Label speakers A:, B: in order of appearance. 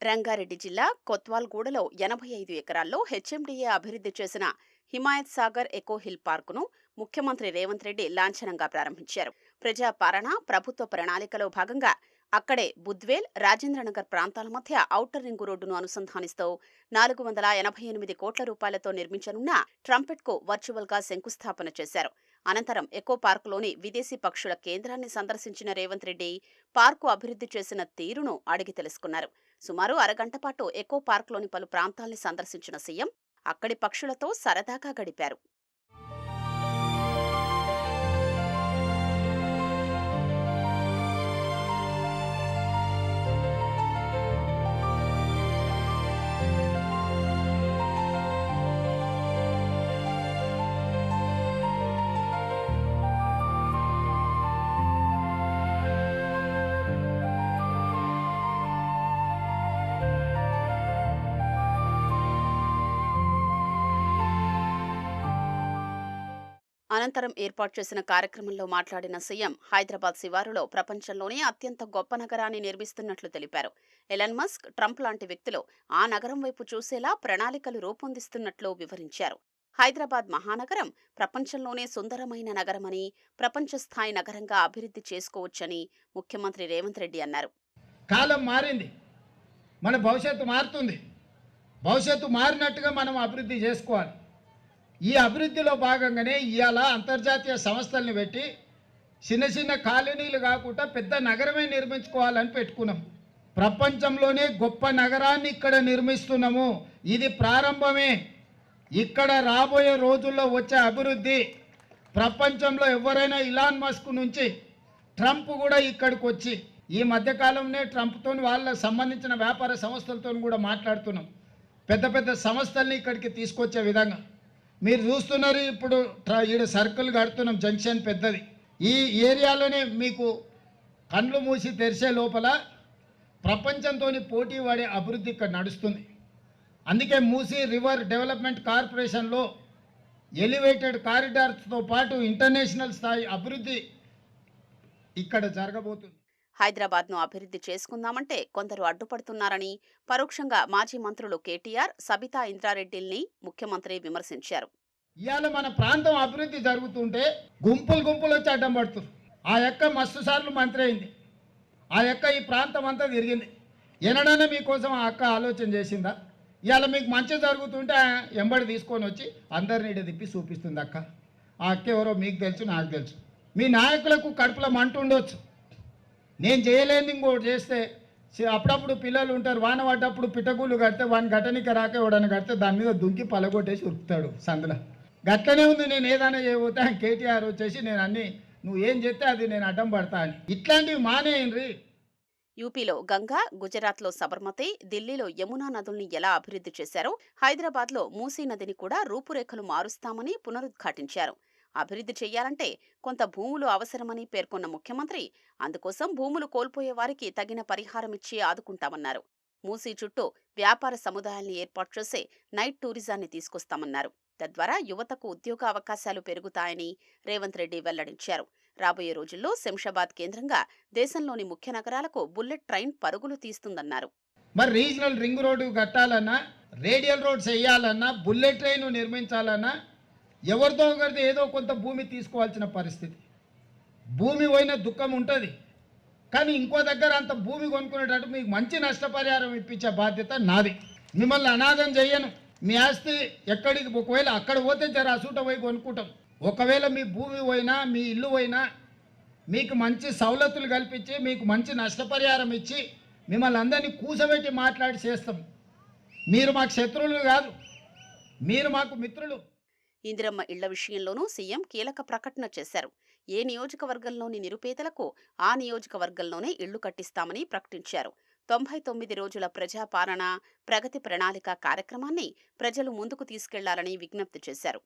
A: రంగారెడ్డి జిల్లా కొత్వాల్గూడలో 85 ఎకరాల్లో హెచ్ఎండిఏ అభివృద్ధి చేసిన హిమాయత్ సాగర్ ఎకో హిల్ పార్కును ముఖ్యమంత్రి రేవంత్ రెడ్డి లాంఛనంగా ప్రారంభించారు. ప్రజా పాలన ప్రభుత్వ ప్రణాళికలో భాగంగా అక్కడే బుద్వేల్, రాజేంద్రనగర్ ప్రాంతాల మధ్య ఔటర్ రింగు రోడ్డును అనుసంధానిస్తూ 488 కోట్ల రూపాయలతో నిర్మించనున్న ట్రంపెట్కు వర్చువల్గా శంకుస్థాపన చేశారు. అనంతరం ఎకో పార్కులోని విదేశీ పక్షుల కేంద్రాన్ని సందర్శించిన రేవంత్ రెడ్డి పార్కు అభివృద్ధి చేసిన తీరును అడిగి తెలుసుకున్నారు. సుమారు అరగంట పాటు ఎకో పార్క్లోని పలు ప్రాంతాల్ని సందర్శించిన సీఎం అక్కడి పక్షులతో సరదాగా గడిపారు. అనంతరం ఏర్పాటు చేసిన కార్యక్రమంలో మాట్లాడిన సీఎం హైదరాబాద్ శివారులో ప్రపంచంలోనే అత్యంత గొప్ప నగరాన్ని నిర్మిస్తున్నట్లు తెలిపారు. ఎలన్ మస్క్, ట్రంప్ లాంటి వ్యక్తులు ఆ నగరం వైపు చూసేలా ప్రణాళికలు రూపొందిస్తున్నట్లు వివరించారు. హైదరాబాద్ మహానగరం ప్రపంచంలోనే సుందరమైన నగరమని, ప్రపంచ స్థాయి నగరంగా అభివృద్ధి చేసుకోవచ్చని ముఖ్యమంత్రి రేవంత్ రెడ్డి అన్నారు.
B: కాలం మారింది, మన భవిష్యత్తు మారుతుంది. భవిష్యత్తు మారినట్టుగా మనం అభివృద్ధి చేసుకోవాలి. ఈ అభివృద్ధిలో భాగంగానే ఇవాళ అంతర్జాతీయ సంస్థల్ని పెట్టి చిన్న చిన్న కాలనీలు కాకుండా పెద్ద నగరమే నిర్మించుకోవాలని పెట్టుకున్నాం. ప్రపంచంలోనే గొప్ప నగరాన్ని ఇక్కడ నిర్మిస్తున్నాము. ఇది ప్రారంభమే. ఇక్కడ రాబోయే రోజుల్లో వచ్చే అభివృద్ధి ప్రపంచంలో ఎవరైనా ఇలాన్ మస్క్ నుంచి ట్రంప్ కూడా ఇక్కడికి వచ్చి ఈ మధ్యకాలంలో ట్రంప్తో వాళ్ళ సంబంధించిన వ్యాపార సంస్థలతో కూడా మాట్లాడుతున్నాం. పెద్ద పెద్ద సంస్థల్ని ఇక్కడికి తీసుకొచ్చే విధంగా మీరు చూస్తున్నారు. ఇప్పుడు ఈడ సర్కిల్ కడుతున్నాం, జంక్షన్ పెద్దది. ఈ ఏరియాలోనే మీకు కండ్లు మూసి తెరిచే లోపల ప్రపంచంతో పోటీ పడే అభివృద్ధి ఇక్కడ నడుస్తుంది. అందుకే మూసీ రివర్ డెవలప్మెంట్ కార్పొరేషన్లో ఎలివేటెడ్ కారిడార్స్తో పాటు ఇంటర్నేషనల్ స్థాయి అభివృద్ధి ఇక్కడ జరగబోతుంది.
A: హైదరాబాద్ను అభివృద్ధి చేసుకుందామంటే కొందరు అడ్డుపడుతున్నారని పరోక్షంగా మాజీ మంత్రులు కేటీఆర్, సబితా ఇంద్రారెడ్డిల్ని ముఖ్యమంత్రి విమర్శించారు.
B: ఇవాళ మన ప్రాంతం అభివృద్ధి జరుగుతుంటే గుంపులు గుంపులు వచ్చి అడ్డం పడుతున్నారు. ఆ యొక్క మస్తు సార్లు మంత్రి అయింది. ఆ యొక్క ఈ ప్రాంతం అంతా తిరిగింది. ఎనడైనా మీకోసం ఆ అక్క ఆలోచన చేసిందా? ఇవాళ మీకు మంచి జరుగుతుంటే ఎంబడి తీసుకొని వచ్చి అందరినీ ఇడ తిప్పి చూపిస్తుంది అక్క. ఆ అక్క ఎవరో మీకు తెలుసు, నాకు తెలుసు. మీ నాయకులకు కడుపులో మంట ఉండొచ్చు. నేను చేయలేని ఇంకోటి చేస్తే అప్పుడప్పుడు పిల్లలు ఉంటారు, వాన పడ్డప్పుడు పిట్టగూళ్ళు కడితే వాడిని గట్టనికి రాక ఎవడని కడితే దాని మీద దుంకి పలగొట్టేసి ఉరుకుతాడు సందులో. గట్లనే ఉంది. నేను ఏదైనా చేయబోతే కేటీఆర్ వచ్చేసి నేను అన్ని నువ్వు ఏం చేస్తే అది నేను అడ్డం పడతా అని. ఇట్లాంటివి మానేయండి.
A: యూపీలో గంగా, గుజరాత్లో సబర్మతి, ఢిల్లీలో యమునా నదుల్ని ఎలా అభివృద్ధి చేశారో హైదరాబాద్లో మూసీ నదిని కూడా రూపురేఖలు మారుస్తామని పునరుద్ఘాటించారు. అభివృద్ధి చెయ్యాలంటే కొంత భూములు అవసరమని పేర్కొన్న ముఖ్యమంత్రి అందుకోసం భూములు కోల్పోయే వారికి తగిన పరిహారమిచ్చి ఆదుకుంటామన్నారు. మూసీ చుట్టూ వ్యాపార సముదాయాల్ని ఏర్పాటు చేసే నైట్ టూరిజాన్ని తీసుకొస్తామన్నారు. తద్వారా యువతకు ఉద్యోగ అవకాశాలు పెరుగుతాయని రేవంత్ రెడ్డి వెల్లడించారు. రాబోయే రోజుల్లో శంషాబాద్ కేంద్రంగా దేశంలోని ముఖ్య నగరాలకు బుల్లెట్ ట్రైన్ పరుగులు తీస్తుందన్నారు.
B: మరి రీజనల్ రింగ్ రోడ్డు కట్టాలన్నా, రేడియల్ రోడ్స్ వేయాలన్నా, బుల్లెట్ ట్రైన్ నిర్మించాలన్నా ఎవరితో ఒకరితో ఏదో కొంత భూమి తీసుకోవాల్సిన పరిస్థితి. భూమి పోయిన దుఃఖం ఉంటుంది, కానీ ఇంకో దగ్గర అంత భూమి కొనుక్కునేటట్టు మీకు మంచి నష్టపరిహారం ఇప్పించే బాధ్యత నాది. మిమ్మల్ని అనాథం చెయ్యను. మీ ఆస్తి ఎక్కడికి ఒకవేళ అక్కడ పోతే జర అసూట పోయి కొనుక్కుంటాం. ఒకవేళ మీ భూమి పోయినా, మీ ఇల్లు పోయినా మీకు మంచి సవలతులు కల్పించి మీకు మంచి నష్టపరిహారం ఇచ్చి మిమ్మల్ని అందరినీ కూసబెట్టి మాట్లాడి చేస్తాం. మీరు మాకు శత్రువులు కాదు, మీరు మాకు మిత్రులు.
A: ఇందిరమ్మ ఇళ్ల విషయంలోనూ సీఎం కీలక ప్రకటన చేశారు. ఏ నియోజకవర్గంలోని నిరుపేదలకు ఆ నియోజకవర్గంలోనే ఇళ్లు కట్టిస్తామని ప్రకటించారు. 99 రోజుల ప్రజాపాలన ప్రగతి ప్రణాళిక కార్యక్రమాన్ని ప్రజలు ముందుకు తీసుకెళ్లాలని విజ్ఞప్తి చేశారు.